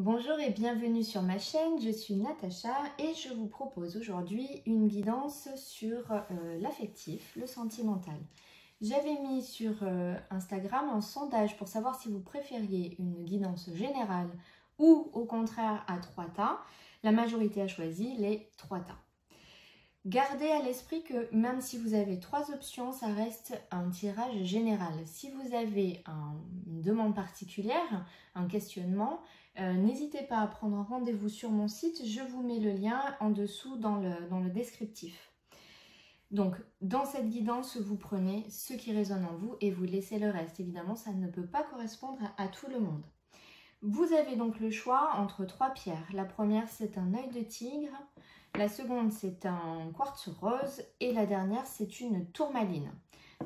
Bonjour et bienvenue sur ma chaîne, je suis Natacha et je vous propose aujourd'hui une guidance sur l'affectif, le sentimental. J'avais mis sur Instagram un sondage pour savoir si vous préfériez une guidance générale ou au contraire à 3 tas. La majorité a choisi les 3 tas. Gardez à l'esprit que même si vous avez 3 options, ça reste un tirage général. Si vous avez une demande particulière, un questionnement, n'hésitez pas à prendre un rendez-vous sur mon site. Je vous mets le lien en dessous dans le descriptif. Donc, dans cette guidance, vous prenez ce qui résonne en vous et vous laissez le reste. Évidemment, ça ne peut pas correspondre à tout le monde. Vous avez donc le choix entre 3 pierres. La première, c'est un œil de tigre. La seconde, c'est un quartz rose. Et la dernière, c'est une tourmaline.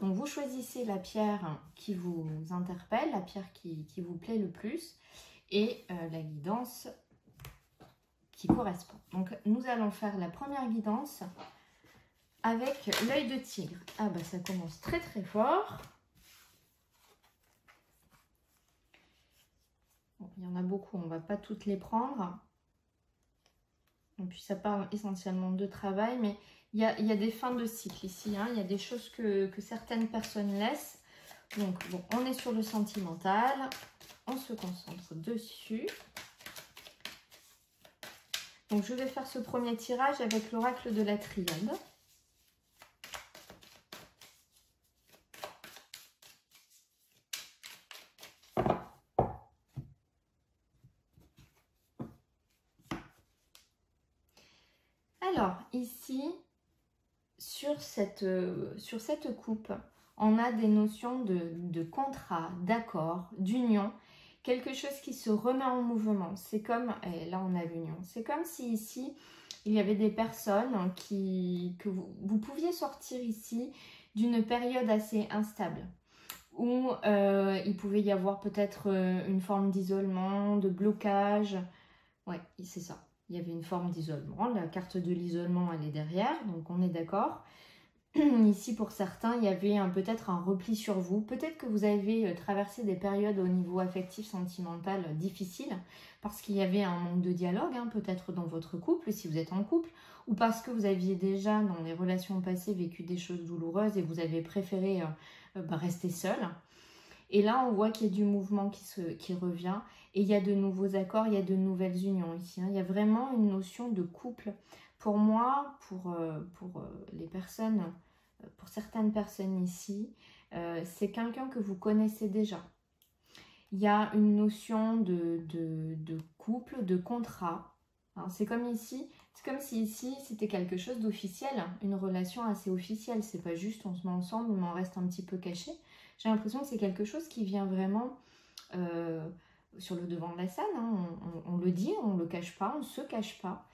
Donc, vous choisissez la pierre qui vous interpelle, la pierre qui vous plaît le plus et la guidance qui correspond. Donc, nous allons faire la première guidance avec l'œil de tigre. Ah bah, ça commence très très fort. Bon, il y en a beaucoup, on ne va pas toutes les prendre. Et puis ça parle essentiellement de travail, mais il y a des fins de cycle ici. Hein. Il y a des choses que certaines personnes laissent. Donc bon, on est sur le sentimental. On se concentre dessus. Donc je vais faire ce premier tirage avec l'oracle de la triade. Alors, ici, sur cette coupe, on a des notions de contrat, d'accord, d'union, quelque chose qui se remet en mouvement. C'est comme, et là on a l'union, c'est comme si ici, il y avait des personnes que vous pouviez sortir ici d'une période assez instable, où il pouvait y avoir peut-être une forme d'isolement, de blocage. Ouais, c'est ça. Il y avait une forme d'isolement. La carte de l'isolement, elle est derrière, donc on est d'accord. Ici, pour certains, il y avait peut-être un repli sur vous. Peut-être que vous avez traversé des périodes au niveau affectif, sentimental difficiles, parce qu'il y avait un manque de dialogue, hein, peut-être dans votre couple, si vous êtes en couple, ou parce que vous aviez déjà, dans les relations passées, vécu des choses douloureuses et vous avez préféré rester seul. Et là, on voit qu'il y a du mouvement qui revient et il y a de nouveaux accords, il y a de nouvelles unions ici. Hein. Il y a vraiment une notion de couple. Pour moi, pour les personnes, pour certaines personnes ici, c'est quelqu'un que vous connaissez déjà. Il y a une notion de couple, de contrat. Hein, c'est comme ici, c'est comme si ici c'était quelque chose d'officiel, une relation assez officielle. C'est pas juste on se met ensemble mais on reste un petit peu caché. J'ai l'impression que c'est quelque chose qui vient vraiment sur le devant de la scène. Hein. On le dit, on ne le cache pas, on ne se cache pas.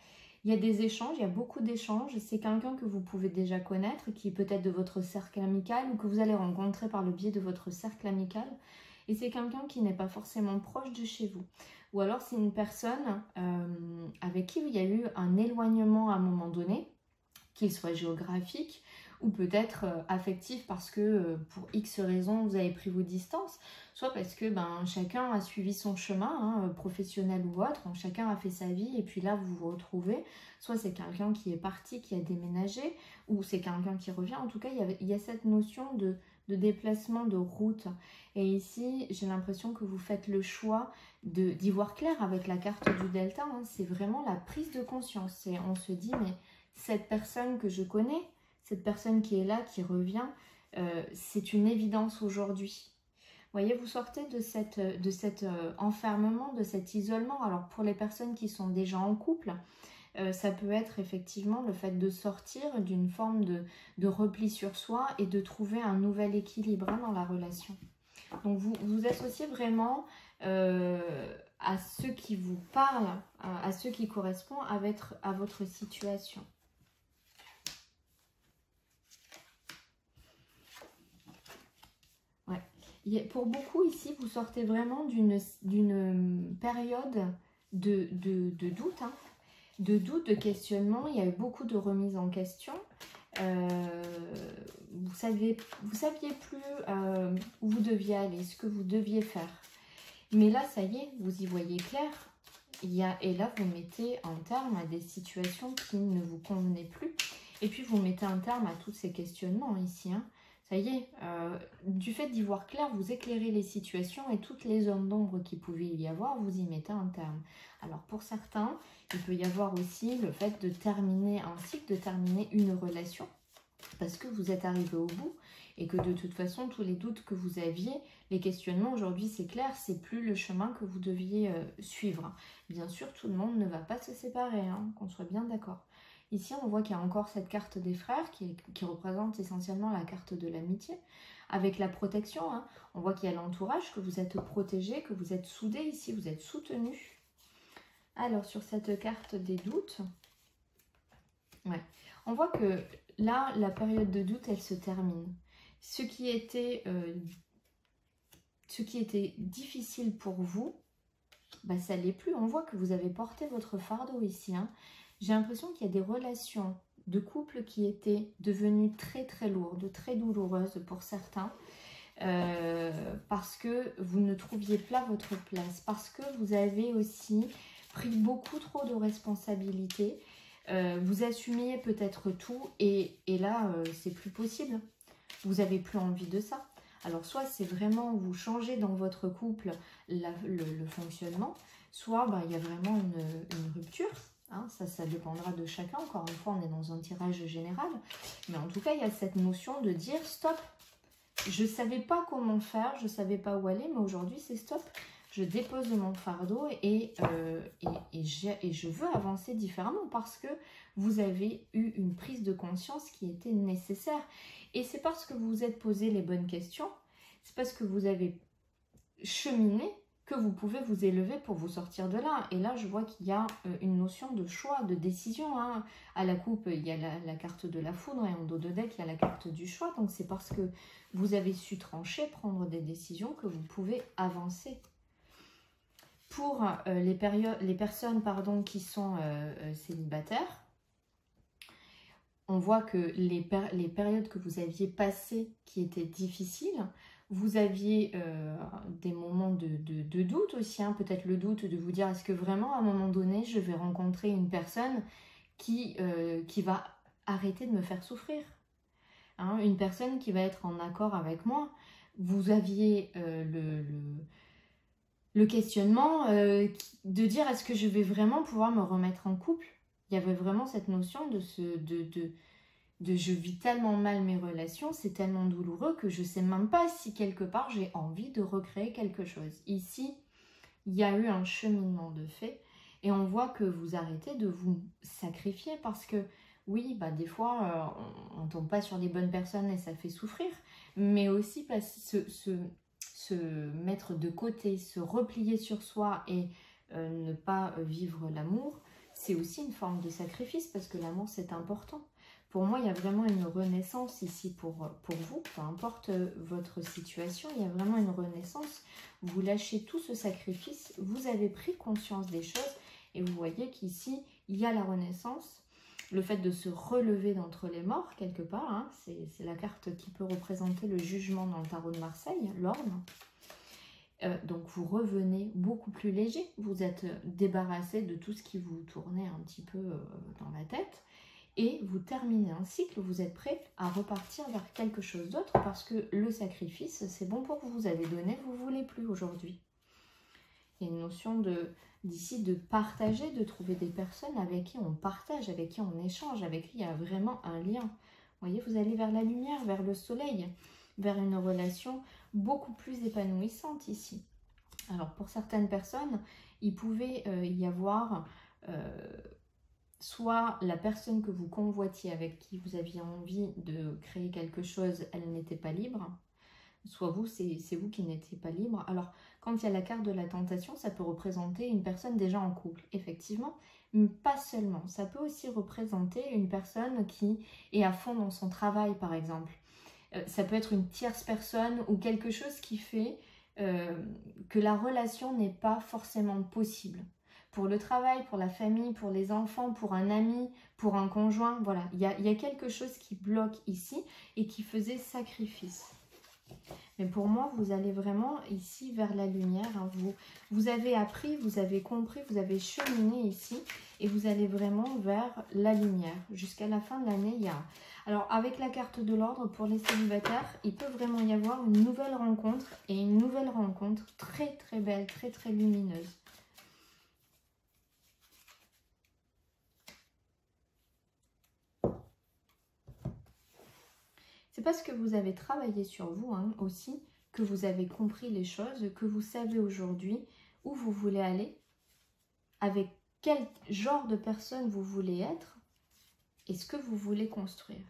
Il y a des échanges, il y a beaucoup d'échanges. C'est quelqu'un que vous pouvez déjà connaître, qui est peut-être de votre cercle amical ou que vous allez rencontrer par le biais de votre cercle amical. Et c'est quelqu'un qui n'est pas forcément proche de chez vous. Ou alors c'est une personne avec qui il y a eu un éloignement à un moment donné, qu'il soit géographique ou peut-être affectif parce que pour X raisons vous avez pris vos distances, soit parce que chacun a suivi son chemin, hein, professionnel ou autre, chacun a fait sa vie et puis là vous vous retrouvez, soit c'est quelqu'un qui est parti, qui a déménagé, ou c'est quelqu'un qui revient. En tout cas il y a cette notion de déplacement, de route. Et ici j'ai l'impression que vous faites le choix d'y voir clair avec la carte du delta. Hein. C'est vraiment la prise de conscience. On se dit mais cette personne que je connais, cette personne qui est là, qui revient, c'est une évidence aujourd'hui. Vous voyez, vous sortez de cet enfermement, de cet isolement. Alors pour les personnes qui sont déjà en couple, ça peut être effectivement le fait de sortir d'une forme de repli sur soi et de trouver un nouvel équilibre dans la relation. Donc vous vous associez vraiment à ceux qui vous parlent, à ceux qui correspondent à votre situation. Pour beaucoup ici, vous sortez vraiment d'une période de doute, hein, de doute, de questionnement. Il y a eu beaucoup de remises en question. Vous saviez plus où vous deviez aller, ce que vous deviez faire. Mais là, ça y est, vous y voyez clair. et là, vous mettez un terme à des situations qui ne vous convenaient plus. Et puis, vous mettez un terme à tous ces questionnements ici. Hein. Ça y est, du fait d'y voir clair, vous éclairez les situations et toutes les zones d'ombre qui pouvaient y avoir, vous y mettez un terme. Alors, pour certains, il peut y avoir aussi le fait de terminer un cycle, de terminer une relation, parce que vous êtes arrivé au bout et que de toute façon, tous les doutes que vous aviez, les questionnements, aujourd'hui, c'est clair, c'est plus le chemin que vous deviez suivre. Bien sûr, tout le monde ne va pas se séparer, hein, qu'on soit bien d'accord. Ici, on voit qu'il y a encore cette carte des frères qui représente essentiellement la carte de l'amitié, avec la protection. Hein. On voit qu'il y a l'entourage, que vous êtes protégé, que vous êtes soudé ici, vous êtes soutenu. Alors, sur cette carte des doutes, ouais, on voit que là, la période de doute, elle se termine. Ce qui était difficile pour vous, bah, ça ne l'est plus. On voit que vous avez porté votre fardeau ici. Hein. J'ai l'impression qu'il y a des relations de couple qui étaient devenues très très lourdes, très douloureuses pour certains, parce que vous ne trouviez pas votre place, parce que vous avez aussi pris beaucoup trop de responsabilités, vous assumiez peut-être tout, et là, c'est plus possible. Vous n'avez plus envie de ça. Alors, soit c'est vraiment vous changez dans votre couple le fonctionnement, soit bah, il y a vraiment une rupture. Hein, ça dépendra de chacun. Encore une fois, on est dans un tirage général. Mais en tout cas, il y a cette notion de dire stop. Je ne savais pas comment faire, je ne savais pas où aller, mais aujourd'hui, c'est stop. Je dépose mon fardeau et je veux avancer différemment parce que vous avez eu une prise de conscience qui était nécessaire. Et c'est parce que vous vous êtes posé les bonnes questions, c'est parce que vous avez cheminé que vous pouvez vous élever pour vous sortir de là. Et là, je vois qu'il y a une notion de choix, de décision. Hein. À la coupe, il y a la carte de la foudre et en dos de deck, il y a la carte du choix. Donc, c'est parce que vous avez su trancher, prendre des décisions que vous pouvez avancer. Pour les personnes qui sont célibataires, on voit que les périodes que vous aviez passées qui étaient difficiles, vous aviez des moments de doute aussi, hein, peut-être le doute de vous dire est-ce que vraiment à un moment donné je vais rencontrer une personne qui va arrêter de me faire souffrir, hein, une personne qui va être en accord avec moi. Vous aviez le questionnement de dire est-ce que je vais vraiment pouvoir me remettre en couple. Il y avait vraiment cette notion de je vis tellement mal mes relations, c'est tellement douloureux que je ne sais même pas si quelque part j'ai envie de recréer quelque chose. Ici, il y a eu un cheminement de fait et on voit que vous arrêtez de vous sacrifier parce que oui, bah des fois on ne tombe pas sur les bonnes personnes et ça fait souffrir, mais aussi se mettre de côté, se replier sur soi et ne pas vivre l'amour, c'est aussi une forme de sacrifice parce que l'amour c'est important. Pour moi, il y a vraiment une renaissance ici pour vous, peu importe votre situation, il y a vraiment une renaissance. Vous lâchez tout ce sacrifice, vous avez pris conscience des choses et vous voyez qu'ici, il y a la renaissance, le fait de se relever d'entre les morts quelque part, hein, c'est la carte qui peut représenter le jugement dans le tarot de Marseille, l'orme. Donc vous revenez beaucoup plus léger, vous êtes débarrassé de tout ce qui vous tournait un petit peu dans la tête. Et vous terminez un cycle, vous êtes prêt à repartir vers quelque chose d'autre parce que le sacrifice, c'est bon pour vous, vous avez donné, vous ne voulez plus aujourd'hui. Il y a une notion d'ici de partager, de trouver des personnes avec qui on partage, avec qui on échange, avec qui il y a vraiment un lien. Vous voyez, vous allez vers la lumière, vers le soleil, vers une relation beaucoup plus épanouissante ici. Alors pour certaines personnes, il pouvait y avoir... soit la personne que vous convoitiez, avec qui vous aviez envie de créer quelque chose, elle n'était pas libre. Soit vous, c'est vous qui n'étiez pas libre. Alors, quand il y a la carte de la tentation, ça peut représenter une personne déjà en couple, effectivement. Mais pas seulement. Ça peut aussi représenter une personne qui est à fond dans son travail, par exemple. Ça peut être une tierce personne ou quelque chose qui fait que la relation n'est pas forcément possible. Pour le travail, pour la famille, pour les enfants, pour un ami, pour un conjoint, voilà. Il y a quelque chose qui bloque ici et qui faisait sacrifice. Mais pour moi, vous allez vraiment ici vers la lumière. Hein. Vous avez appris, vous avez compris, vous avez cheminé ici. Et vous allez vraiment vers la lumière. Jusqu'à la fin de l'année, il y a... Alors, avec la carte de l'ordre, pour les célibataires, il peut vraiment y avoir une nouvelle rencontre. Et une nouvelle rencontre très très belle, très très lumineuse. C'est parce que vous avez travaillé sur vous hein, aussi, que vous avez compris les choses, que vous savez aujourd'hui où vous voulez aller, avec quel genre de personne vous voulez être et ce que vous voulez construire.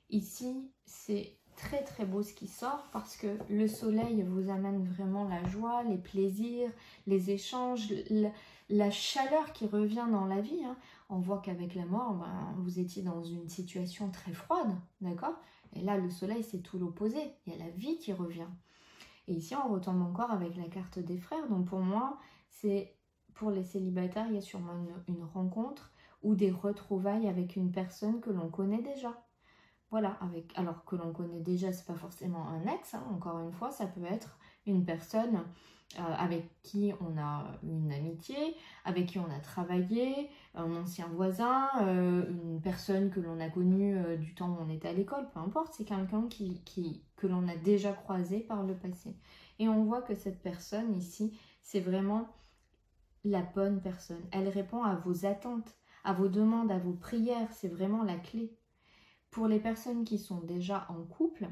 Ici, c'est très très beau ce qui sort parce que le soleil vous amène vraiment la joie, les plaisirs, les échanges, la chaleur qui revient dans la vie. Hein. On voit qu'avec la mort, ben, vous étiez dans une situation très froide, d'accord? Et là, le soleil, c'est tout l'opposé. Il y a la vie qui revient. Et ici, on retombe encore avec la carte des frères. Donc pour moi, c'est pour les célibataires, il y a sûrement une rencontre ou des retrouvailles avec une personne que l'on connaît déjà. Voilà, alors que l'on connaît déjà, c'est pas forcément un ex, hein, encore une fois, ça peut être une personne avec qui on a une amitié, avec qui on a travaillé, un ancien voisin, une personne que l'on a connue du temps où on était à l'école, peu importe, c'est quelqu'un que l'on a déjà croisé par le passé. Et on voit que cette personne ici, c'est vraiment la bonne personne. Elle répond à vos attentes, à vos demandes, à vos prières, c'est vraiment la clé. Pour les personnes qui sont déjà en couple,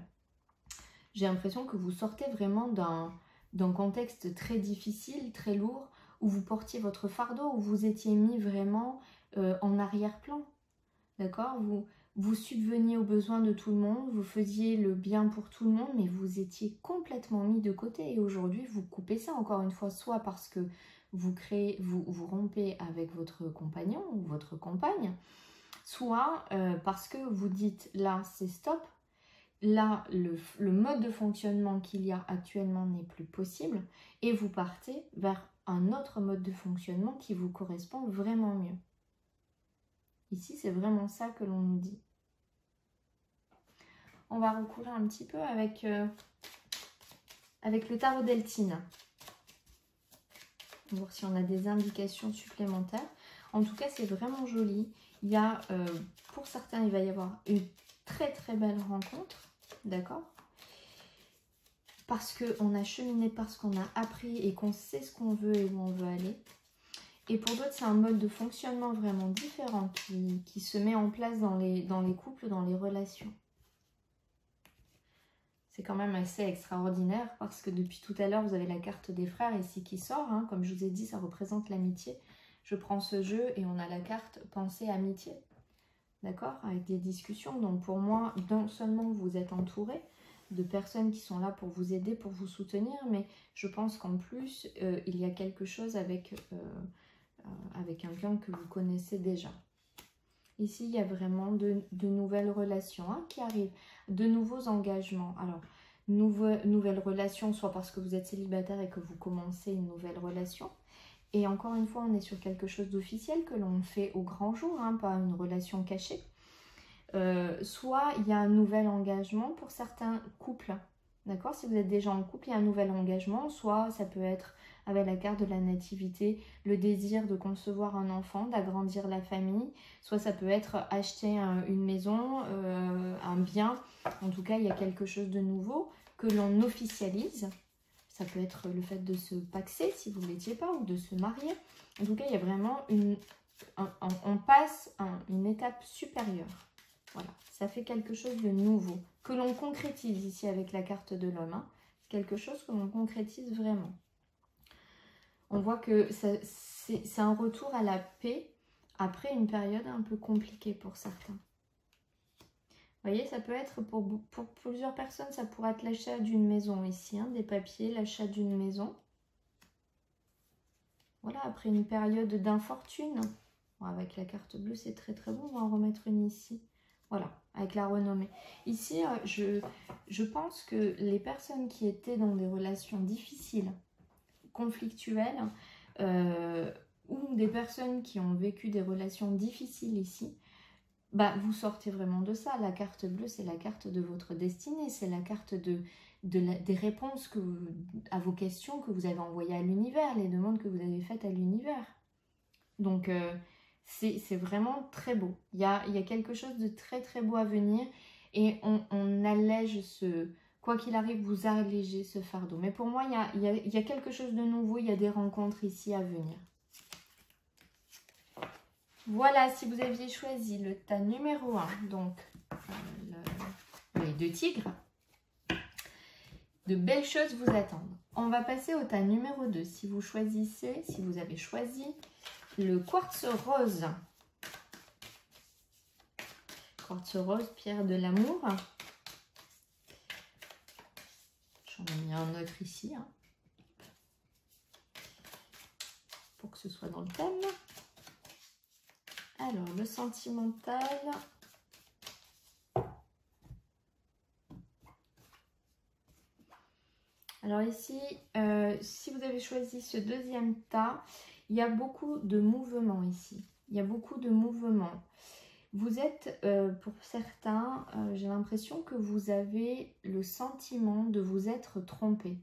j'ai l'impression que vous sortez vraiment d'un contexte très difficile, très lourd, où vous portiez votre fardeau, où vous étiez mis vraiment en arrière-plan. D'accord? Vous subveniez aux besoins de tout le monde, vous faisiez le bien pour tout le monde, mais vous étiez complètement mis de côté. Et aujourd'hui, vous coupez ça encore une fois, soit parce que vous rompez avec votre compagnon ou votre compagne, soit parce que vous dites là c'est stop, là le mode de fonctionnement qu'il y a actuellement n'est plus possible et vous partez vers un autre mode de fonctionnement qui vous correspond vraiment mieux. Ici c'est vraiment ça que l'on nous dit. On va recourir un petit peu avec le tarot d'Eltine. On va voir si on a des indications supplémentaires. En tout cas c'est vraiment joli. Il y a, pour certains, il va y avoir une très très belle rencontre, d'accord? Parce qu'on a cheminé, parce qu'on a appris et qu'on sait ce qu'on veut et où on veut aller. Et pour d'autres, c'est un mode de fonctionnement vraiment différent qui se met en place dans les couples, dans les relations. C'est quand même assez extraordinaire parce que depuis tout à l'heure, vous avez la carte des frères ici qui sort. Hein. Comme je vous ai dit, ça représente l'amitié. Je prends ce jeu et on a la carte pensée amitié. D'accord? Avec des discussions. Donc pour moi, non seulement vous êtes entouré de personnes qui sont là pour vous aider, pour vous soutenir, mais je pense qu'en plus, il y a quelque chose avec quelqu'un que vous connaissez déjà. Ici, il y a vraiment de nouvelles relations hein, qui arrivent, de nouveaux engagements. Alors, nouvelles relations, soit parce que vous êtes célibataire et que vous commencez une nouvelle relation. Et encore une fois, on est sur quelque chose d'officiel que l'on fait au grand jour, hein, pas une relation cachée. Soit il y a un nouvel engagement pour certains couples. D'accord? Si vous êtes déjà en couple, il y a un nouvel engagement. Soit ça peut être avec la carte de la nativité, le désir de concevoir un enfant, d'agrandir la famille. Soit ça peut être acheter une maison, un bien. En tout cas, il y a quelque chose de nouveau que l'on officialise. Ça peut être le fait de se paxer si vous ne l'étiez pas ou de se marier. En tout cas, il y a vraiment on passe une étape supérieure. Voilà, ça fait quelque chose de nouveau que l'on concrétise ici avec la carte de l'homme. Hein. C'est quelque chose que l'on concrétise vraiment. On voit que c'est un retour à la paix après une période un peu compliquée pour certains. Vous voyez, ça peut être pour plusieurs personnes, ça pourrait être l'achat d'une maison ici, hein, des papiers, l'achat d'une maison. Voilà, après une période d'infortune. Bon, avec la carte bleue, c'est très très bon. On va en remettre une ici. Voilà, avec la renommée. Ici, je pense que les personnes qui étaient dans des relations difficiles, conflictuelles, ou des personnes qui ont vécu des relations difficiles ici, bah, vous sortez vraiment de ça. La carte bleue, c'est la carte de votre destinée, c'est la carte des réponses à vos questions que vous avez envoyées à l'univers, les demandes que vous avez faites à l'univers. Donc, c'est vraiment très beau. Il y a quelque chose de très très beau à venir et on allège quoi qu'il arrive, vous allégez ce fardeau. Mais pour moi, il y a quelque chose de nouveau, il y a des rencontres ici à venir. Voilà, si vous aviez choisi le tas numéro 1, donc les 2 tigres, de belles choses vous attendent. On va passer au tas numéro 2. Si vous avez choisi le quartz rose. Quartz rose, pierre de l'amour. J'en ai mis un autre ici, hein, pour que ce soit dans le thème. Alors, le sentimental. Alors ici, si vous avez choisi ce deuxième tas, il y a beaucoup de mouvements ici. Il y a beaucoup de mouvements. Vous êtes, pour certains, j'ai l'impression que vous avez le sentiment de vous être trompé.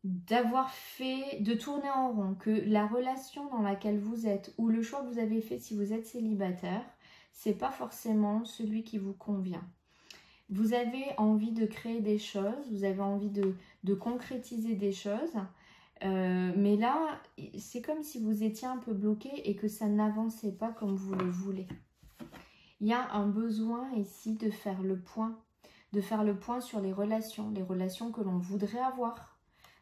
De tourner en rond, que la relation dans laquelle vous êtes ou le choix que vous avez fait si vous êtes célibataire, c'est pas forcément celui qui vous convient. Vous avez envie de créer des choses, vous avez envie de concrétiser des choses, mais là, c'est comme si vous étiez un peu bloqué et que ça n'avançait pas comme vous le voulez. Il y a un besoin ici de faire le point sur les relations que l'on voudrait avoir.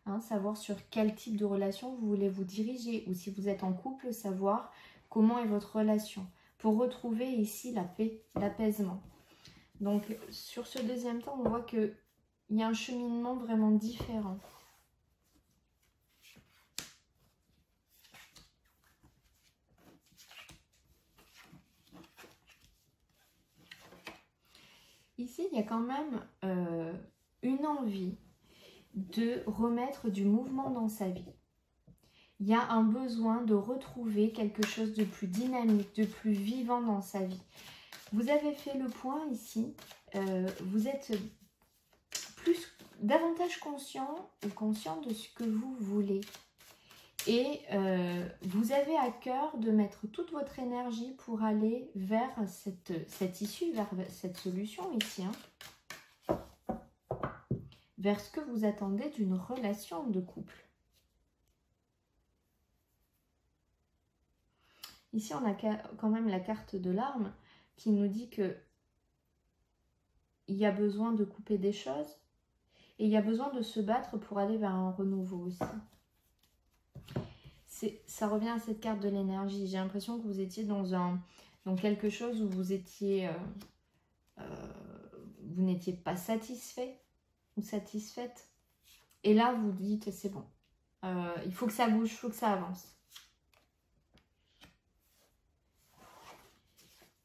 Hein, savoir sur quel type de relation vous voulez vous diriger, ou si vous êtes en couple, savoir comment est votre relation, pour retrouver ici la paix, l'apaisement. Donc sur ce deuxième temps, on voit qu'il y a un cheminement vraiment différent. Ici, il y a quand même une envie de remettre du mouvement dans sa vie. Il y a un besoin de retrouver quelque chose de plus dynamique, de plus vivant dans sa vie. Vous avez fait le point ici, vous êtes davantage conscient ou conscient de ce que vous voulez. Et vous avez à cœur de mettre toute votre énergie pour aller vers cette issue, vers cette solution ici, hein. Vers ce que vous attendez d'une relation de couple. Ici, on a quand même la carte de l'arme qui nous dit que il y a besoin de couper des choses et il y a besoin de se battre pour aller vers un renouveau aussi. Ça revient à cette carte de l'énergie. J'ai l'impression que vous étiez dans quelque chose où vous n'étiez pas satisfait ou satisfaite. Et là, vous dites, c'est bon. Il faut que ça bouge, il faut que ça avance.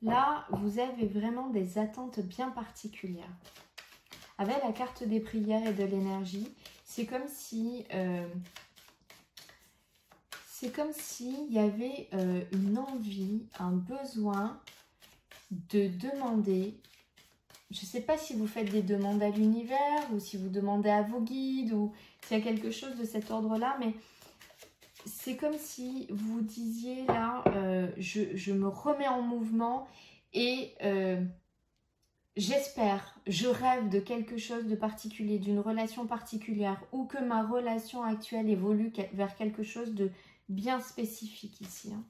Là, vous avez vraiment des attentes bien particulières. Avec la carte des prières et de l'énergie, c'est comme si il y avait une envie, un besoin de demander. Je ne sais pas si vous faites des demandes à l'univers ou si vous demandez à vos guides ou s'il y a quelque chose de cet ordre-là, mais c'est comme si vous disiez là, je me remets en mouvement et j'espère, je rêve de quelque chose de particulier, d'une relation particulière ou que ma relation actuelle évolue vers quelque chose de bien spécifique ici, hein.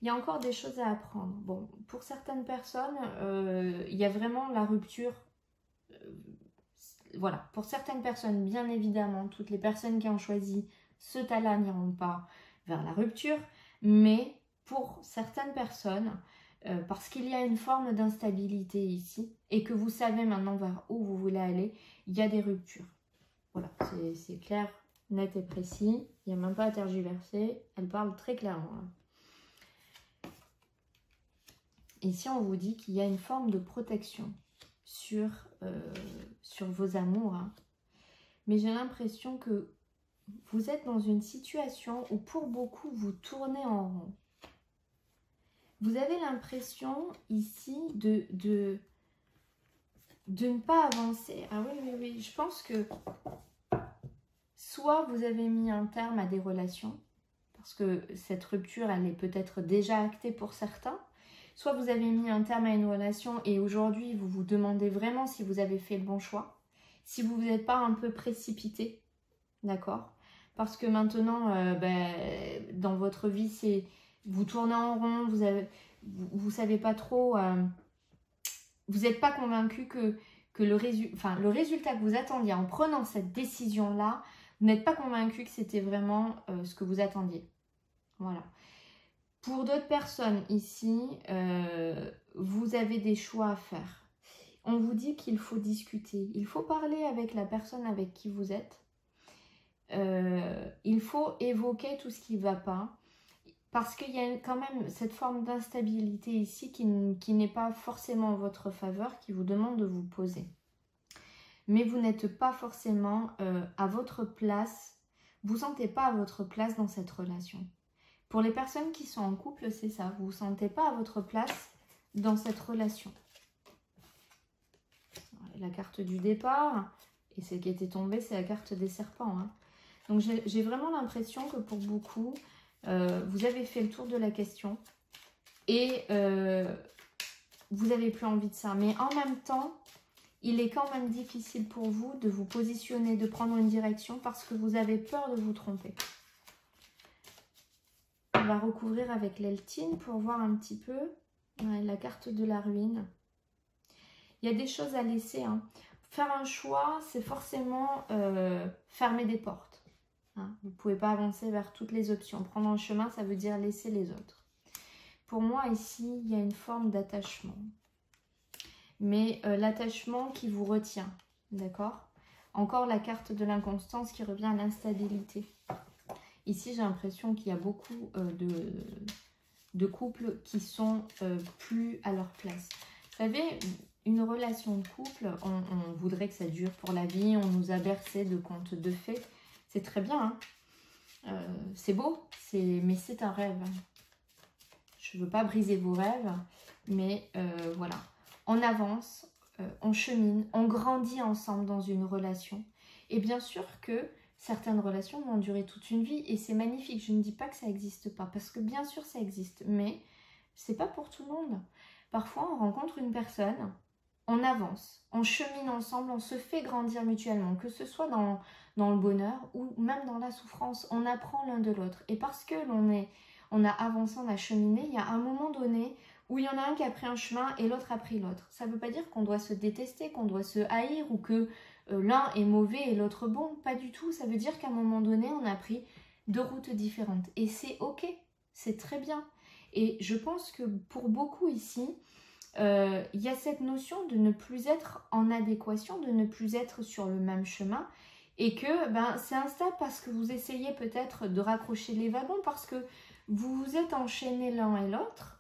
Il y a encore des choses à apprendre. Bon, pour certaines personnes, il y a vraiment la rupture. Voilà, pour certaines personnes, bien évidemment, toutes les personnes qui ont choisi ce tas-là n'iront pas vers la rupture. Mais pour certaines personnes, parce qu'il y a une forme d'instabilité ici et que vous savez maintenant vers où vous voulez aller, il y a des ruptures. Voilà, c'est clair, net et précis. Il n'y a même pas à tergiverser. Elle parle très clairement, hein. Ici, on vous dit qu'il y a une forme de protection sur vos amours, hein. Mais j'ai l'impression que vous êtes dans une situation où pour beaucoup, vous tournez en rond. Vous avez l'impression ici de ne pas avancer. Ah oui, oui, oui, je pense que soit vous avez mis un terme à des relations, parce que cette rupture, elle est peut-être déjà actée pour certains, soit vous avez mis un terme à une relation et aujourd'hui, vous vous demandez vraiment si vous avez fait le bon choix, si vous n'êtes pas un peu précipité, d'accord? Parce que maintenant, dans votre vie, c'est vous tournez en rond, vous savez pas trop, vous n'êtes pas convaincu que le résultat que vous attendiez en prenant cette décision-là, vous n'êtes pas convaincu que c'était vraiment ce que vous attendiez. Voilà. Pour d'autres personnes ici, vous avez des choix à faire. On vous dit qu'il faut discuter, il faut parler avec la personne avec qui vous êtes. Il faut évoquer tout ce qui ne va pas. Parce qu'il y a quand même cette forme d'instabilité ici qui n'est pas forcément en votre faveur, qui vous demande de vous poser. Mais vous n'êtes pas forcément à votre place, vous ne vous sentez pas à votre place dans cette relation. Pour les personnes qui sont en couple, c'est ça, vous ne vous sentez pas à votre place dans cette relation. La carte du départ, et celle qui était tombée, c'est la carte des serpents. Hein. Donc j'ai vraiment l'impression que pour beaucoup, vous avez fait le tour de la question et vous n'avez plus envie de ça. Mais en même temps, il est quand même difficile pour vous de vous positionner, de prendre une direction parce que vous avez peur de vous tromper. On va recouvrir avec l'Eltine pour voir un petit peu la carte de la ruine. Il y a des choses à laisser. Hein. Faire un choix, c'est forcément fermer des portes. Hein, vous ne pouvez pas avancer vers toutes les options. Prendre un chemin, ça veut dire laisser les autres. Pour moi, ici, il y a une forme d'attachement. Mais l'attachement qui vous retient. D'accord? Encore la carte de l'inconstance qui revient à l'instabilité. Ici, j'ai l'impression qu'il y a beaucoup de couples qui sont plus à leur place. Vous savez, une relation de couple, on voudrait que ça dure pour la vie. On nous a bercé de contes de fées. C'est très bien, hein. C'est beau, mais c'est un rêve. Je ne veux pas briser vos rêves, mais voilà. On avance, on chemine, on grandit ensemble dans une relation. Et bien sûr que certaines relations vont durer toute une vie et c'est magnifique. Je ne dis pas que ça n'existe pas, parce que bien sûr ça existe, mais c'est pas pour tout le monde. Parfois, on rencontre une personne, on avance, on chemine ensemble, on se fait grandir mutuellement, que ce soit dans le bonheur ou même dans la souffrance. On apprend l'un de l'autre. Et parce que on a avancé, on a cheminé, il y a un moment donné où il y en a un qui a pris un chemin et l'autre a pris l'autre. Ça ne veut pas dire qu'on doit se détester, qu'on doit se haïr ou que l'un est mauvais et l'autre bon. Pas du tout. Ça veut dire qu'à un moment donné, on a pris deux routes différentes. Et c'est ok, c'est très bien. Et je pense que pour beaucoup ici, il y a cette notion de ne plus être en adéquation, de ne plus être sur le même chemin. Et que c'est instable parce que vous essayez peut-être de raccrocher les wagons, parce que vous vous êtes enchaînés l'un et l'autre.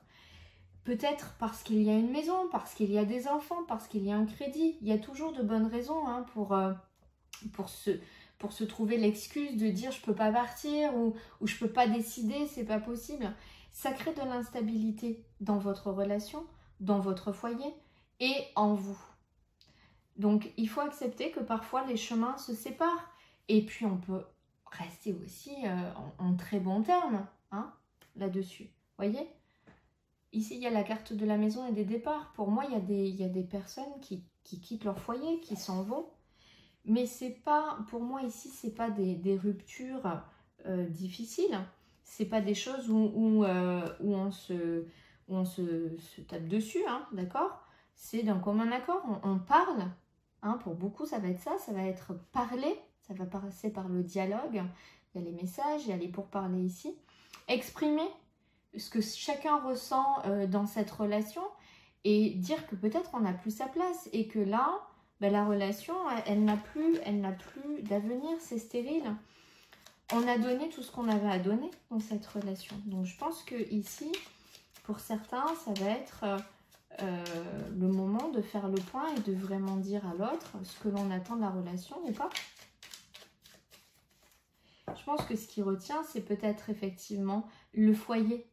Peut-être parce qu'il y a une maison, parce qu'il y a des enfants, parce qu'il y a un crédit. Il y a toujours de bonnes raisons hein, pour se trouver l'excuse de dire je peux pas partir ou je peux pas décider, c'est pas possible. Ça crée de l'instabilité dans votre relation, dans votre foyer et en vous. Donc il faut accepter que parfois les chemins se séparent. Et puis on peut rester aussi en très bons termes hein, là-dessus. Voyez ? Ici, il y a la carte de la maison et des départs. Pour moi, il y a des personnes qui quittent leur foyer, qui s'en vont. Mais c'est pas, pour moi, ici, c'est pas des ruptures difficiles. C'est pas des choses où on se tape dessus, hein, d'accord? C'est d'un commun accord. On parle. Hein, pour beaucoup, ça va être ça. Ça va être parler. Ça va passer par le dialogue. Il y a les messages, il y a les pourparlers ici. Exprimer ce que chacun ressent dans cette relation et dire que peut-être on n'a plus sa place et que là, la relation, elle n'a plus d'avenir, c'est stérile. On a donné tout ce qu'on avait à donner dans cette relation. Donc je pense que ici, pour certains, ça va être le moment de faire le point et de vraiment dire à l'autre ce que l'on attend de la relation ou pas. Je pense que ce qui retient, c'est peut-être effectivement le foyer.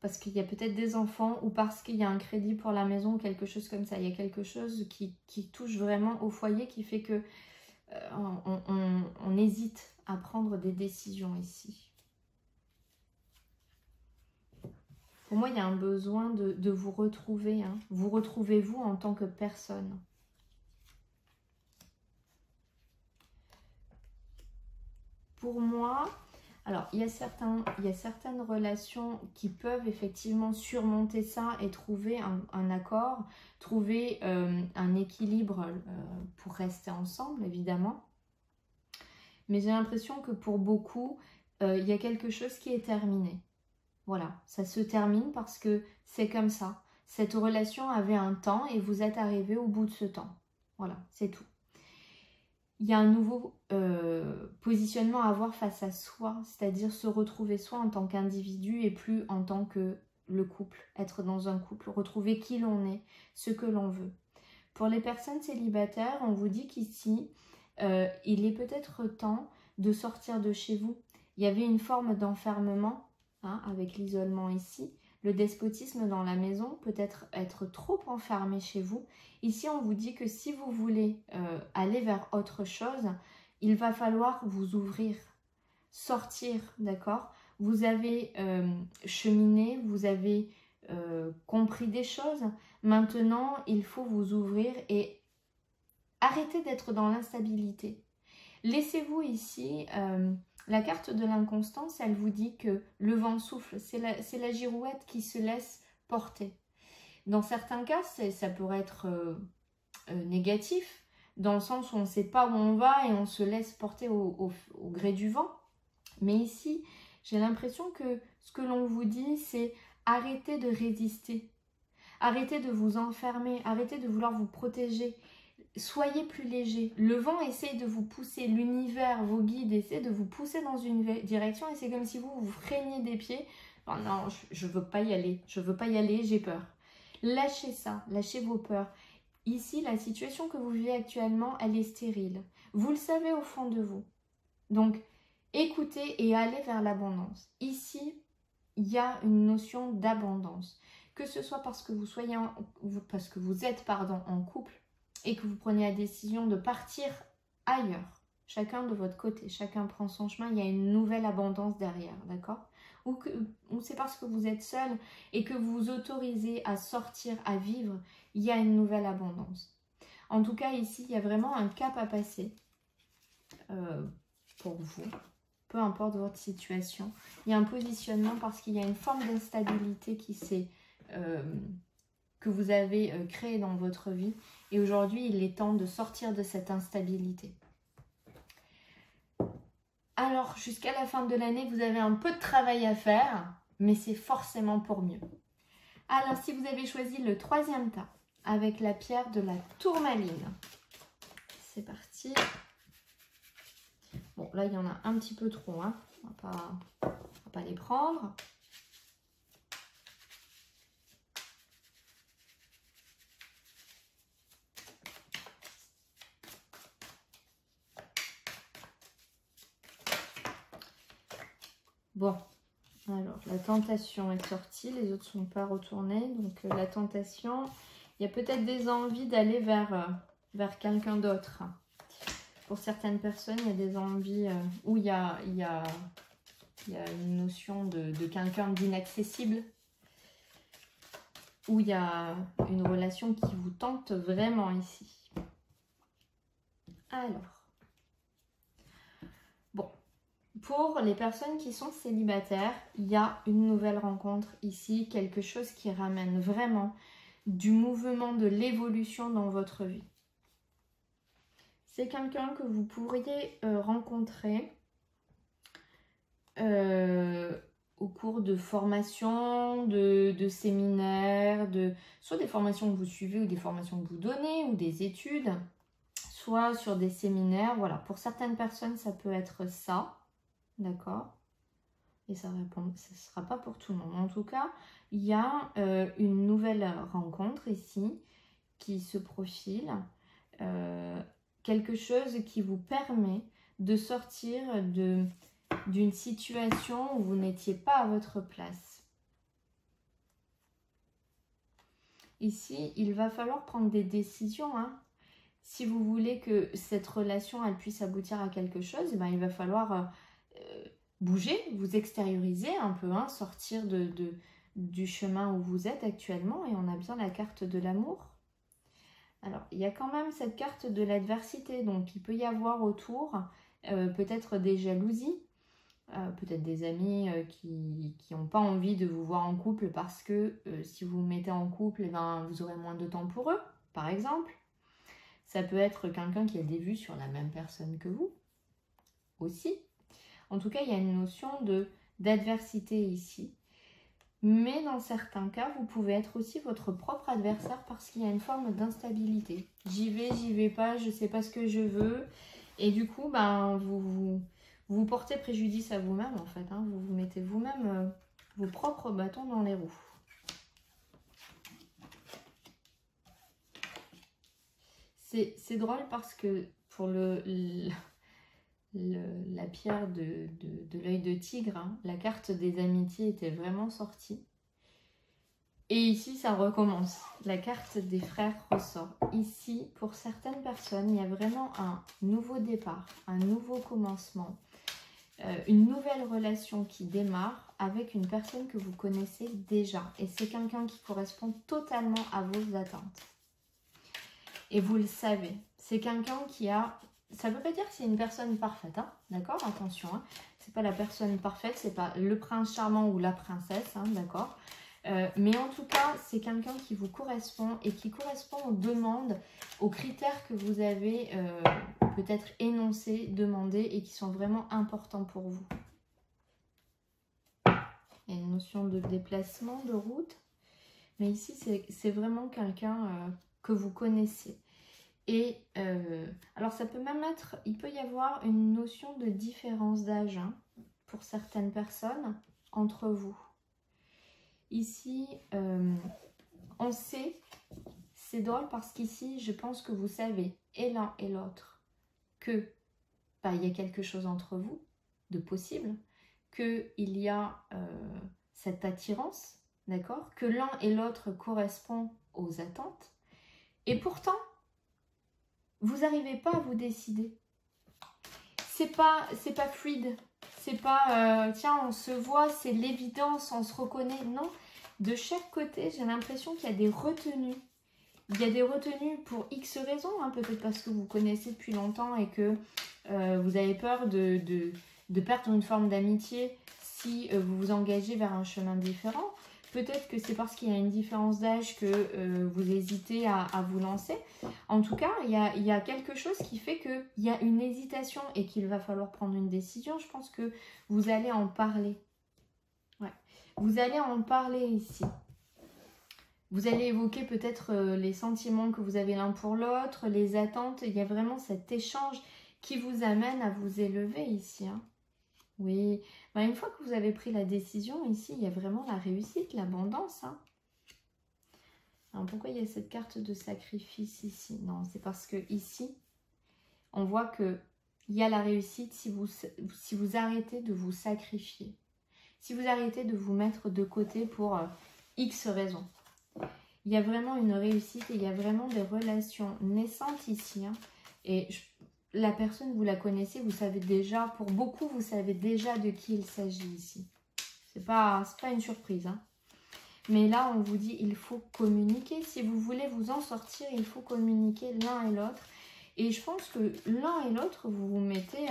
parce qu'il y a peut-être des enfants ou parce qu'il y a un crédit pour la maison ou quelque chose comme ça. Il y a quelque chose qui touche vraiment au foyer qui fait que on hésite à prendre des décisions ici. Pour moi, il y a un besoin de vous retrouver. Hein. Vous retrouvez-vous en tant que personne. Pour moi, alors il y a certaines relations qui peuvent effectivement surmonter ça et trouver un accord, trouver un équilibre pour rester ensemble, évidemment. Mais j'ai l'impression que pour beaucoup, il y a quelque chose qui est terminé. Voilà, ça se termine parce que c'est comme ça. Cette relation avait un temps et vous êtes arrivé au bout de ce temps. Voilà, c'est tout. Il y a un nouveau positionnement à avoir face à soi, c'est-à-dire se retrouver soi en tant qu'individu et plus en tant que le couple, être dans un couple, retrouver qui l'on est, ce que l'on veut. Pour les personnes célibataires, on vous dit qu'ici, il est peut-être temps de sortir de chez vous. Il y avait une forme d'enfermement, hein, avec l'isolement ici. Le despotisme dans la maison, peut-être être trop enfermé chez vous. Ici, on vous dit que si vous voulez aller vers autre chose, il va falloir vous ouvrir, sortir, d'accord? Vous avez cheminé, vous avez compris des choses. Maintenant, il faut vous ouvrir et arrêter d'être dans l'instabilité. Laissez-vous ici... la carte de l'inconstance, elle vous dit que le vent souffle, c'est la girouette qui se laisse porter. Dans certains cas, ça pourrait être négatif, dans le sens où on ne sait pas où on va et on se laisse porter au gré du vent. Mais ici, j'ai l'impression que ce que l'on vous dit, c'est arrêtez de résister. Arrêtez de vous enfermer, arrêtez de vouloir vous protéger. Soyez plus léger. Le vent essaye de vous pousser, l'univers, vos guides essaient de vous pousser dans une direction et c'est comme si vous freiniez des pieds. Oh non, je ne veux pas y aller, j'ai peur. Lâchez ça, lâchez vos peurs. Ici, la situation que vous vivez actuellement, elle est stérile. Vous le savez au fond de vous. Donc, écoutez et allez vers l'abondance. Ici, il y a une notion d'abondance. Que ce soit parce que vous êtes en couple, et que vous prenez la décision de partir ailleurs, chacun de votre côté, chacun prend son chemin, il y a une nouvelle abondance derrière, d'accord? Ou c'est parce que vous êtes seul et que vous vous autorisez à sortir, à vivre, il y a une nouvelle abondance. En tout cas, ici, il y a vraiment un cap à passer pour vous, peu importe votre situation. Il y a un positionnement parce qu'il y a une forme d'instabilité qui s'est... que vous avez créé dans votre vie. Et aujourd'hui, il est temps de sortir de cette instabilité. Alors, jusqu'à la fin de l'année, vous avez un peu de travail à faire, mais c'est forcément pour mieux. Alors, si vous avez choisi le 3e tas, avec la pierre de la tourmaline, c'est parti. Bon, là, il y en a un petit peu trop, hein. On va pas les prendre. Bon, alors la tentation est sortie, les autres ne sont pas retournés. Donc la tentation, il y a peut-être des envies d'aller vers quelqu'un d'autre. Pour certaines personnes, il y a des envies où il y a une notion de quelqu'un d'inaccessible. Où il y a une relation qui vous tente vraiment ici. Alors. Pour les personnes qui sont célibataires, il y a une nouvelle rencontre ici, quelque chose qui ramène vraiment du mouvement, de l'évolution dans votre vie. C'est quelqu'un que vous pourriez rencontrer au cours de formations, de séminaires, soit des formations que vous suivez ou des formations que vous donnez ou des études, soit sur des séminaires. Voilà, pour certaines personnes, ça peut être ça. D'accord? Et ça ne sera pas pour tout le monde. En tout cas, il y a une nouvelle rencontre ici qui se profile. Quelque chose qui vous permet de sortir d'une situation où vous n'étiez pas à votre place. ici, il va falloir prendre des décisions. Hein. Si vous voulez que cette relation elle puisse aboutir à quelque chose, eh ben, il va falloir bouger, vous extérioriser un peu, hein, sortir du chemin où vous êtes actuellement. Et on a bien la carte de l'amour. Alors, il y a quand même cette carte de l'adversité. Donc, il peut y avoir autour peut-être des jalousies. Peut-être des amis qui n'ont pas envie de vous voir en couple parce que si vous vous mettez en couple, eh ben, vous aurez moins de temps pour eux, par exemple. Ça peut être quelqu'un qui a des vues sur la même personne que vous, aussi. En tout cas, il y a une notion d'adversité ici. Mais dans certains cas, vous pouvez être aussi votre propre adversaire parce qu'il y a une forme d'instabilité. J'y vais pas, je ne sais pas ce que je veux. Et du coup, ben, vous portez préjudice à vous-même, en fait. Hein. Vous mettez vous-même vos propres bâtons dans les roues. C'est drôle parce que pour la pierre de l'œil de tigre, hein, la carte des amitiés était vraiment sortie. Et ici, ça recommence. La carte des frères ressort. Ici, pour certaines personnes, il y a vraiment un nouveau départ, un nouveau commencement. Une nouvelle relation qui démarre avec une personne que vous connaissez déjà. Et c'est quelqu'un qui correspond totalement à vos attentes. Et vous le savez. C'est quelqu'un qui a... Ça ne veut pas dire que c'est une personne parfaite, hein, d'accord? Attention, hein. C'est pas la personne parfaite, c'est pas le prince charmant ou la princesse, hein, d'accord? Mais en tout cas, c'est quelqu'un qui vous correspond et qui correspond aux demandes, aux critères que vous avez peut-être énoncés, demandés et qui sont vraiment importants pour vous. Il y a une notion de déplacement, de route. Mais ici, c'est vraiment quelqu'un que vous connaissez. Et alors, ça peut même être, il peut y avoir une notion de différence d'âge hein, pour certaines personnes entre vous. Ici, on sait, c'est drôle parce qu'ici, je pense que vous savez, et l'un et l'autre, que bah, il y a quelque chose entre vous de possible, qu'il y a cette attirance, d'accord, que l'un et l'autre correspondent aux attentes, et pourtant, vous n'arrivez pas à vous décider. C'est pas fluide. C'est pas, tiens, on se voit, c'est l'évidence, on se reconnaît. Non, de chaque côté, j'ai l'impression qu'il y a des retenues. Il y a des retenues pour X raisons, hein, peut-être parce que vous connaissez depuis longtemps et que vous avez peur de perdre une forme d'amitié si vous vous engagez vers un chemin différent. Peut-être que c'est parce qu'il y a une différence d'âge que vous hésitez à vous lancer. En tout cas, il y a quelque chose qui fait qu'il y a une hésitation et qu'il va falloir prendre une décision. Je pense que vous allez en parler. Ouais. Vous allez en parler ici. Vous allez évoquer peut-être les sentiments que vous avez l'un pour l'autre, les attentes. Il y a vraiment cet échange qui vous amène à vous élever ici. Hein. Oui, ben, une fois que vous avez pris la décision, ici, il y a vraiment la réussite, l'abondance. Hein. Alors, pourquoi il y a cette carte de sacrifice ici? Non, c'est parce que ici, on voit qu'il y a la réussite si vous arrêtez de vous sacrifier. Si vous arrêtez de vous mettre de côté pour X raisons. Il y a vraiment une réussite et il y a vraiment des relations naissantes ici. Hein. Et la personne, vous la connaissez, vous savez déjà, pour beaucoup, vous savez déjà de qui il s'agit ici. C'est pas une surprise. Hein. Mais là, on vous dit, il faut communiquer. Si vous voulez vous en sortir, il faut communiquer l'un et l'autre. Et je pense que l'un et l'autre, vous vous mettez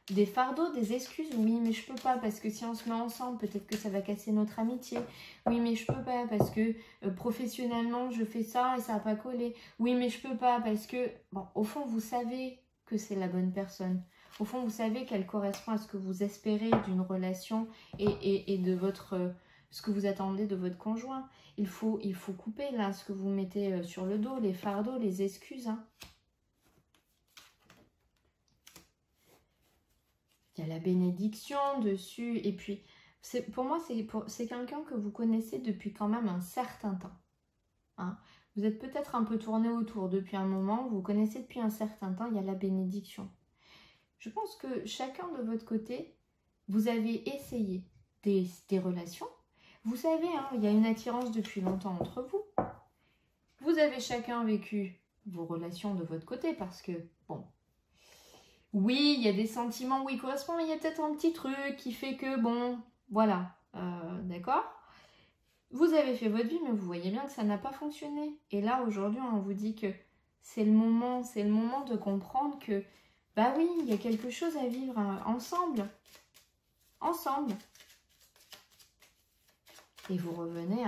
des fardeaux, des excuses. Oui, mais je peux pas parce que si on se met ensemble, peut-être que ça va casser notre amitié. Oui, mais je peux pas parce que professionnellement, je fais ça et ça n'a pas collé. Oui, mais je peux pas parce que... Bon, au fond, vous savez que c'est la bonne personne. Au fond, vous savez qu'elle correspond à ce que vous espérez d'une relation et de votre... ce que vous attendez de votre conjoint. Il faut couper là ce que vous mettez sur le dos, les fardeaux, les excuses. Hein. Il y a la bénédiction dessus. Et puis, pour moi, c'est quelqu'un que vous connaissez depuis quand même un certain temps. Hein. Vous êtes peut-être un peu tourné autour depuis un moment. Vous connaissez depuis un certain temps. Il y a la bénédiction. Je pense que chacun de votre côté, vous avez essayé des relations. Vous savez, hein, il y a une attirance depuis longtemps entre vous. Vous avez chacun vécu vos relations de votre côté parce que, bon, oui, il y a des sentiments où ils correspondent, mais il y a peut-être un petit truc qui fait que, bon, voilà, d'accord? Vous avez fait votre vie, mais vous voyez bien que ça n'a pas fonctionné. Et là, aujourd'hui, on vous dit que c'est le moment de comprendre que, bah oui, il y a quelque chose à vivre ensemble. Ensemble. Et vous revenez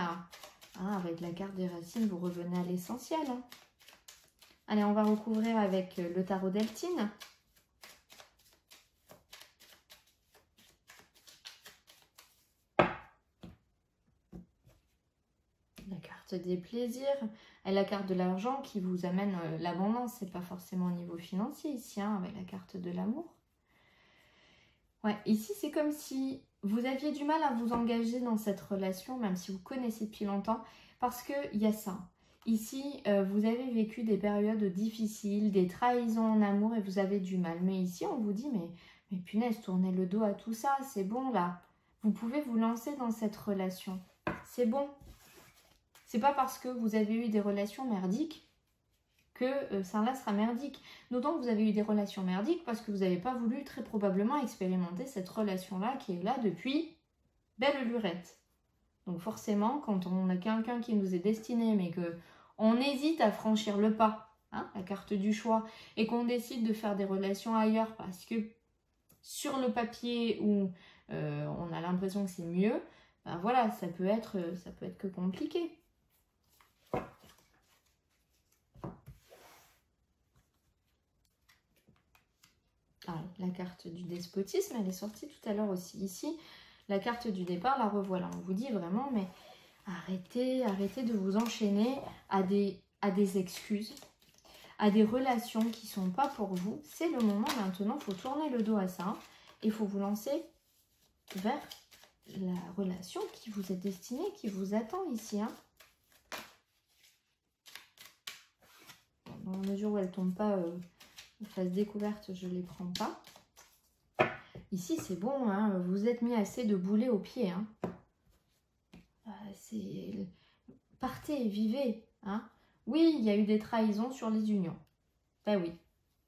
avec la carte des racines, vous revenez à l'essentiel. Hein. Allez, on va recouvrir avec le tarot Deltine. La carte des plaisirs et la carte de l'argent qui vous amène l'abondance. C'est pas forcément au niveau financier ici, hein, avec la carte de l'amour. Ouais, ici c'est comme si vous aviez du mal à vous engager dans cette relation, même si vous connaissez depuis longtemps, parce qu'il y a ça. Ici, vous avez vécu des périodes difficiles, des trahisons en amour et vous avez du mal. Mais ici, on vous dit, mais punaise, tournez le dos à tout ça, c'est bon là. Vous pouvez vous lancer dans cette relation. C'est bon. C'est pas parce que vous avez eu des relations merdiques que ça là sera merdique. D'autant que vous avez eu des relations merdiques parce que vous n'avez pas voulu très probablement expérimenter cette relation-là qui est là depuis belle lurette. Donc forcément, quand on a quelqu'un qui nous est destiné, mais qu'on hésite à franchir le pas, hein, la carte du choix, et qu'on décide de faire des relations ailleurs parce que sur le papier où on a l'impression que c'est mieux, ben voilà, ça peut être que compliqué. Ah, la carte du despotisme, elle est sortie tout à l'heure aussi. Ici, la carte du départ, la revoilà. On vous dit vraiment, mais arrêtez de vous enchaîner à des excuses, à des relations qui ne sont pas pour vous. C'est le moment maintenant, il faut tourner le dos à ça. Et il faut vous lancer vers la relation qui vous est destinée, qui vous attend ici. Hein. Dans la mesure où elle ne tombe pas... phase découverte, je ne les prends pas. Ici, c'est bon, hein, vous êtes mis assez de boulets aux pieds. Hein. Partez, vivez. Hein. Oui, il y a eu des trahisons sur les unions. Ben oui,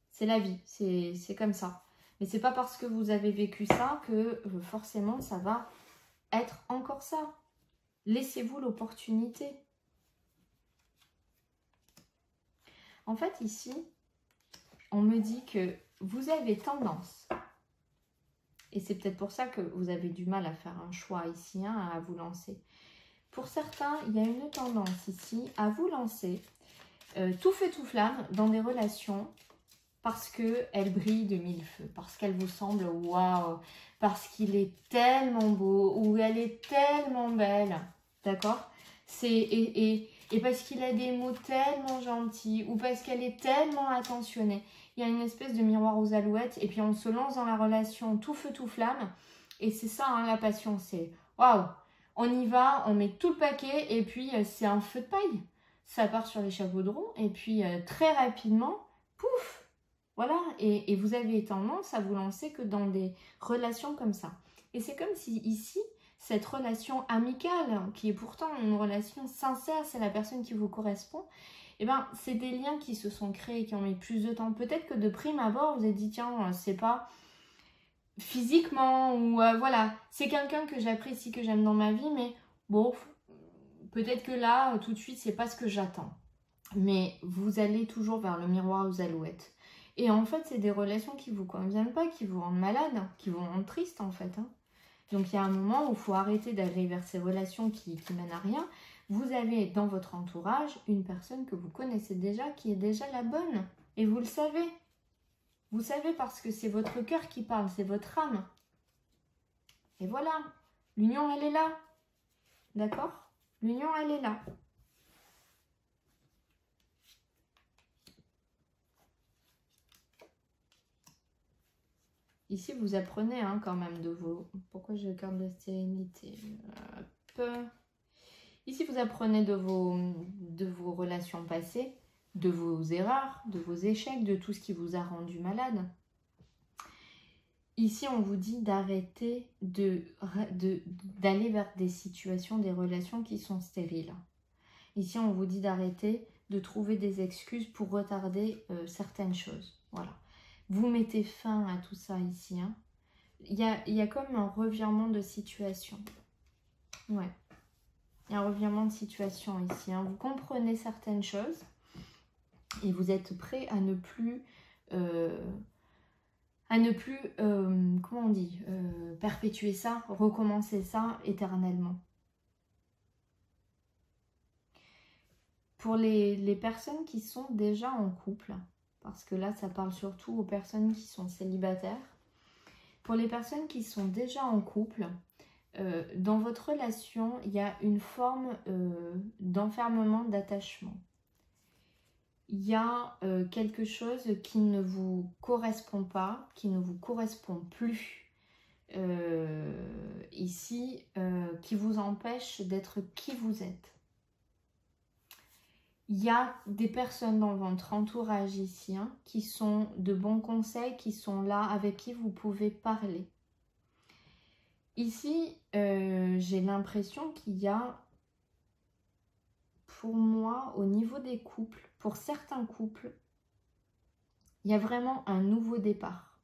c'est la vie, c'est comme ça. Mais c'est pas parce que vous avez vécu ça que forcément ça va être encore ça. Laissez-vous l'opportunité. En fait, ici, on me dit que vous avez tendance, et c'est peut-être pour ça que vous avez du mal à faire un choix ici, hein, à vous lancer. Pour certains, il y a une tendance ici à vous lancer tout feu tout flamme dans des relations parce qu'elles brillent de mille feux, parce qu'elles vous semblent waouh, parce qu'il est tellement beau ou elle est tellement belle, d'accord? Et parce qu'il a des mots tellement gentils ou parce qu'elle est tellement attentionnée. Il y a une espèce de miroir aux alouettes et puis on se lance dans la relation tout feu tout flamme et c'est ça hein, la passion, c'est waouh, on y va, on met tout le paquet et puis c'est un feu de paille. Ça part sur les chapeaux de roue et puis très rapidement, pouf, voilà, et vous avez tendance à vous lancer que dans des relations comme ça. Et c'est comme si ici, cette relation amicale, qui est pourtant une relation sincère, c'est la personne qui vous correspond, et ben c'est des liens qui se sont créés, qui ont mis plus de temps. Peut-être que de prime abord, vous avez dit, tiens, c'est pas physiquement, ou voilà, c'est quelqu'un que j'apprécie, que j'aime dans ma vie, mais bon, peut-être que là, tout de suite, c'est pas ce que j'attends. Mais vous allez toujours vers le miroir aux alouettes. Et en fait, c'est des relations qui ne vous conviennent pas, qui vous rendent malade, qui vous rendent triste en fait. Hein. Donc il y a un moment où il faut arrêter d'aller vers ces relations qui mènent à rien. Vous avez dans votre entourage une personne que vous connaissez déjà, qui est déjà la bonne. Et vous le savez. Vous savez parce que c'est votre cœur qui parle, c'est votre âme. Et voilà, l'union elle est là. D'accord? L'union elle est là. Ici, vous apprenez hein, quand même de vos... Pourquoi je garde la sérénité Ici, vous apprenez de vos relations passées, de vos erreurs, de vos échecs, de tout ce qui vous a rendu malade. Ici, on vous dit d'arrêter d'aller vers des situations, des relations qui sont stériles. Ici, on vous dit d'arrêter de trouver des excuses pour retarder certaines choses. Voilà. Vous mettez fin à tout ça ici. Hein. Il y a comme un revirement de situation. Ouais. Il y a un revirement de situation ici. Hein. Vous comprenez certaines choses et vous êtes prêt à ne plus... comment on dit, perpétuer ça, recommencer ça éternellement. Pour les personnes qui sont déjà en couple, parce que là ça parle surtout aux personnes qui sont célibataires, pour les personnes qui sont déjà en couple, dans votre relation, il y a une forme d'enfermement, d'attachement. Il y a quelque chose qui ne vous correspond pas, qui ne vous correspond plus ici, qui vous empêche d'être qui vous êtes. Il y a des personnes dans votre entourage ici hein, qui sont de bons conseils, qui sont là, avec qui vous pouvez parler. Ici, j'ai l'impression qu'il y a, pour moi, au niveau des couples, pour certains couples, il y a vraiment un nouveau départ.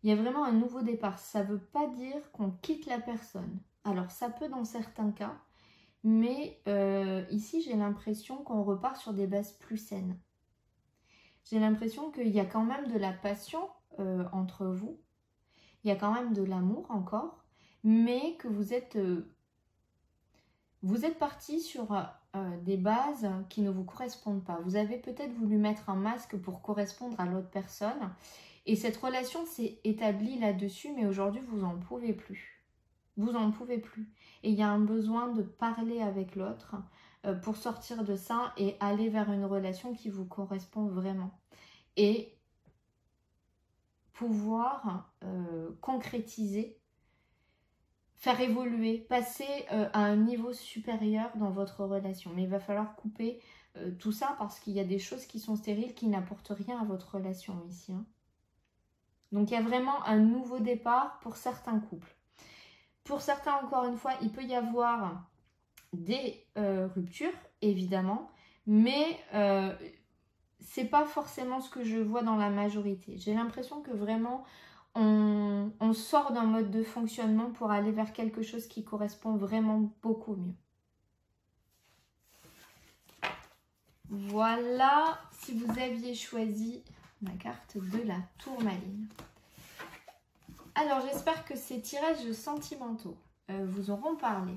Il y a vraiment un nouveau départ. Ça ne veut pas dire qu'on quitte la personne. Alors, ça peut dans certains cas, mais ici, j'ai l'impression qu'on repart sur des bases plus saines. J'ai l'impression qu'il y a quand même de la passion entre vous. Il y a quand même de l'amour encore, mais que vous êtes parti sur des bases qui ne vous correspondent pas. Vous avez peut-être voulu mettre un masque pour correspondre à l'autre personne et cette relation s'est établie là-dessus, mais aujourd'hui, vous n'en pouvez plus. Vous n'en pouvez plus. Et il y a un besoin de parler avec l'autre pour sortir de ça et aller vers une relation qui vous correspond vraiment. Et pouvoir concrétiser, faire évoluer, passer à un niveau supérieur dans votre relation. Mais il va falloir couper tout ça parce qu'il y a des choses qui sont stériles, qui n'apportent rien à votre relation ici. Hein. Donc il y a vraiment un nouveau départ pour certains couples. Pour certains, encore une fois, il peut y avoir des ruptures, évidemment, mais c'est pas forcément ce que je vois dans la majorité. J'ai l'impression que vraiment, on sort d'un mode de fonctionnement pour aller vers quelque chose qui correspond vraiment beaucoup mieux. Voilà, si vous aviez choisi ma carte de la tourmaline. Alors, j'espère que ces tirages sentimentaux vous auront parlé.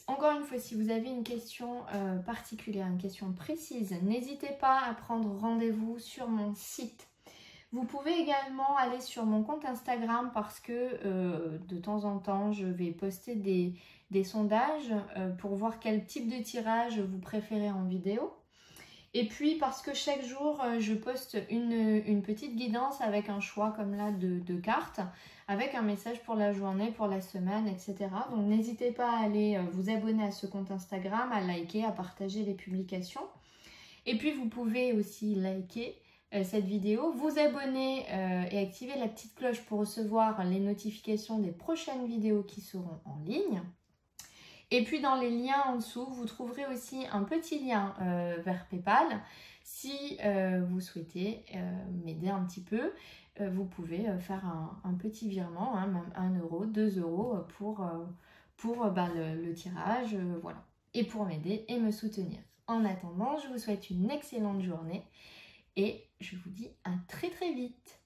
Encore une fois, si vous avez une question particulière, une question précise, n'hésitez pas à prendre rendez-vous sur mon site. Vous pouvez également aller sur mon compte Instagram parce que de temps en temps, je vais poster des sondages pour voir quel type de tirage vous préférez en vidéo. Et puis parce que chaque jour, je poste une petite guidance avec un choix comme là de cartes, avec un message pour la journée, pour la semaine, etc. Donc n'hésitez pas à aller vous abonner à ce compte Instagram, à liker, à partager les publications. Et puis vous pouvez aussi liker cette vidéo, vous abonner et activer la petite cloche pour recevoir les notifications des prochaines vidéos qui seront en ligne. Et puis dans les liens en dessous, vous trouverez aussi un petit lien vers PayPal. Si vous souhaitez m'aider un petit peu, vous pouvez faire un petit virement, hein, même 1 euro, 2 euros pour le tirage, voilà. Et pour m'aider et me soutenir. En attendant, je vous souhaite une excellente journée et je vous dis à très très vite.